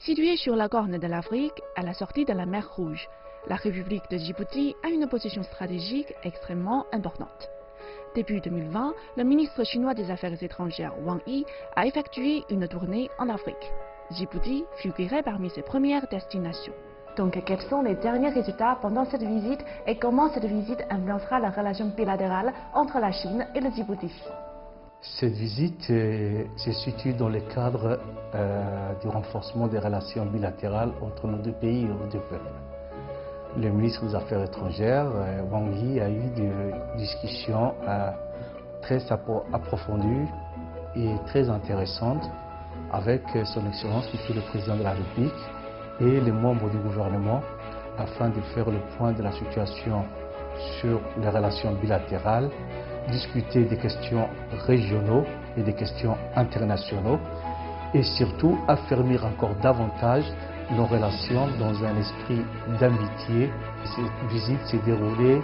Située sur la corne de l'Afrique, à la sortie de la mer Rouge, la République de Djibouti a une position stratégique extrêmement importante. Début 2020, le ministre chinois des Affaires étrangères Wang Yi a effectué une tournée en Afrique. Djibouti figurait parmi ses premières destinations. Donc, quels sont les derniers résultats pendant cette visite et comment cette visite influencera la relation bilatérale entre la Chine et le Djibouti? Cette visite se situe dans le cadre du renforcement des relations bilatérales entre nos deux pays et nos deux peuples. Le ministre des Affaires étrangères, Wang Yi, a eu des discussions très approfondies et très intéressantes avec son Excellence, Monsieur le Président de la République, et les membres du gouvernement afin de faire le point de la situation sur les relations bilatérales, discuter des questions régionaux et des questions internationaux et surtout affermir encore davantage nos relations dans un esprit d'amitié. Cette visite s'est déroulée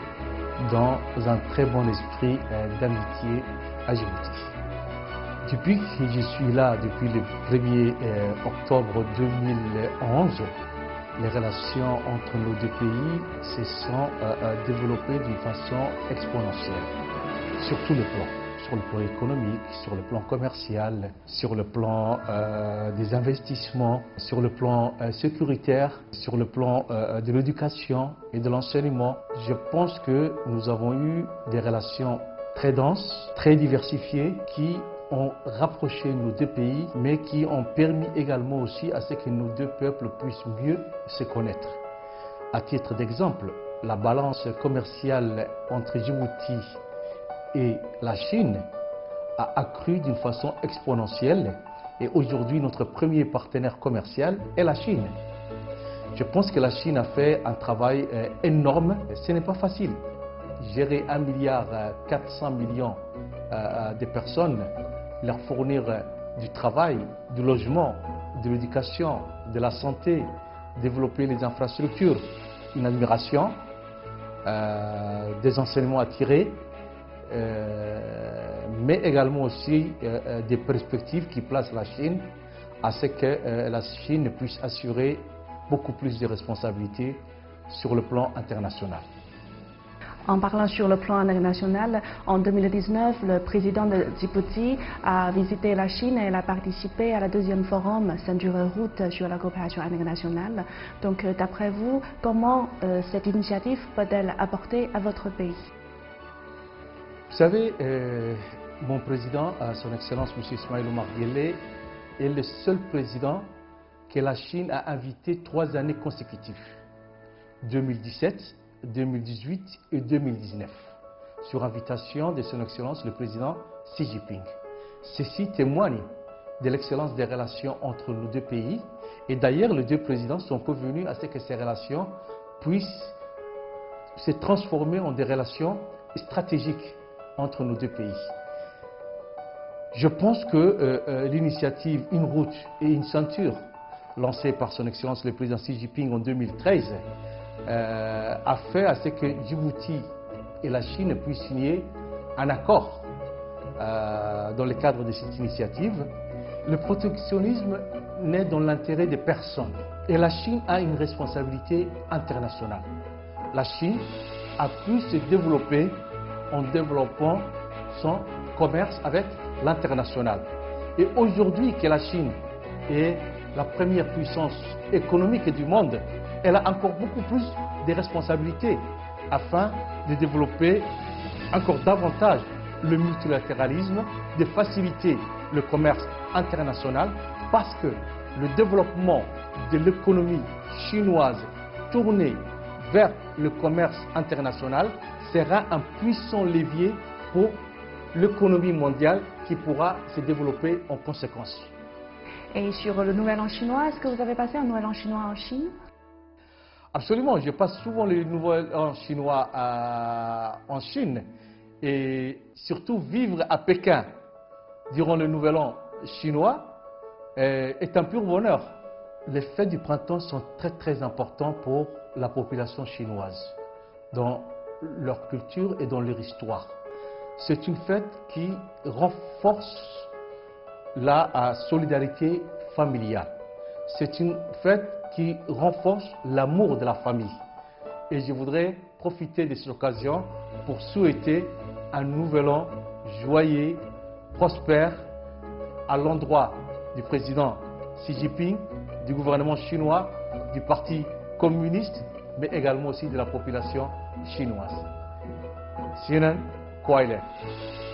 dans un très bon esprit d'amitié à Djibouti. Depuis que je suis là, depuis le 1er octobre 2011, les relations entre nos deux pays se sont développées d'une façon exponentielle, sur tous les plans. Sur le plan économique, sur le plan commercial, sur le plan des investissements, sur le plan sécuritaire, sur le plan de l'éducation et de l'enseignement. Je pense que nous avons eu des relations très denses, très diversifiées, qui ont rapproché nos deux pays, mais qui ont permis également aussi à ce que nos deux peuples puissent mieux se connaître. À titre d'exemple, la balance commerciale entre Djibouti et la Chine a accru d'une façon exponentielle et aujourd'hui notre premier partenaire commercial est la Chine. Je pense que la Chine a fait un travail énorme. Ce n'est pas facile. Gérer 1,4 milliard de personnes, leur fournir du travail, du logement, de l'éducation, de la santé, développer les infrastructures, une admiration, des enseignements à tirer, mais également aussi des perspectives qui placent la Chine à ce que la Chine puisse assurer beaucoup plus de responsabilités sur le plan international. En parlant sur le plan international, en 2019, le président de Djibouti a visité la Chine et a participé à la deuxième forum Ceinture et route sur la coopération internationale. Donc, d'après vous, comment cette initiative peut-elle apporter à votre pays? Vous savez, mon président, son Excellence M. Ismaël Omar Guelleh, est le seul président que la Chine a invité 3 années consécutives, 2017, 2018 et 2019, sur invitation de son Excellence le président Xi Jinping. Ceci témoigne de l'excellence des relations entre nos deux pays et d'ailleurs les deux présidents sont convenus à ce que ces relations puissent se transformer en des relations stratégiques entre nos deux pays. Je pense que l'initiative Une route et une ceinture, lancée par son Excellence le président Xi Jinping en 2013, a fait à ce que Djibouti et la Chine puissent signer un accord dans le cadre de cette initiative. Le protectionnisme naît dans l'intérêt des personnes et la Chine a une responsabilité internationale. La Chine a pu se développer en développant son commerce avec l'international. Et aujourd'hui que la Chine est la première puissance économique du monde, elle a encore beaucoup plus de responsabilités afin de développer encore davantage le multilatéralisme, de faciliter le commerce international parce que le développement de l'économie chinoise tournée vers le commerce international sera un puissant levier pour l'économie mondiale qui pourra se développer en conséquence. Et sur le Nouvel An chinois, est-ce que vous avez passé un Nouvel An chinois en Chine? Absolument, je passe souvent le Nouvel An chinois en Chine et surtout vivre à Pékin durant le Nouvel An chinois est un pur bonheur. Les fêtes du printemps sont très importants pour la population chinoise dans leur culture et dans leur histoire. C'est une fête qui renforce la solidarité familiale. c'est une fête qui renforce l'amour de la famille. Et je voudrais profiter de cette occasion pour souhaiter un nouvel an joyeux, prospère, à l'endroit du président Xi Jinping, du gouvernement chinois, du parti communiste, mais également aussi de la population chinoise. Xinan Kuai Le.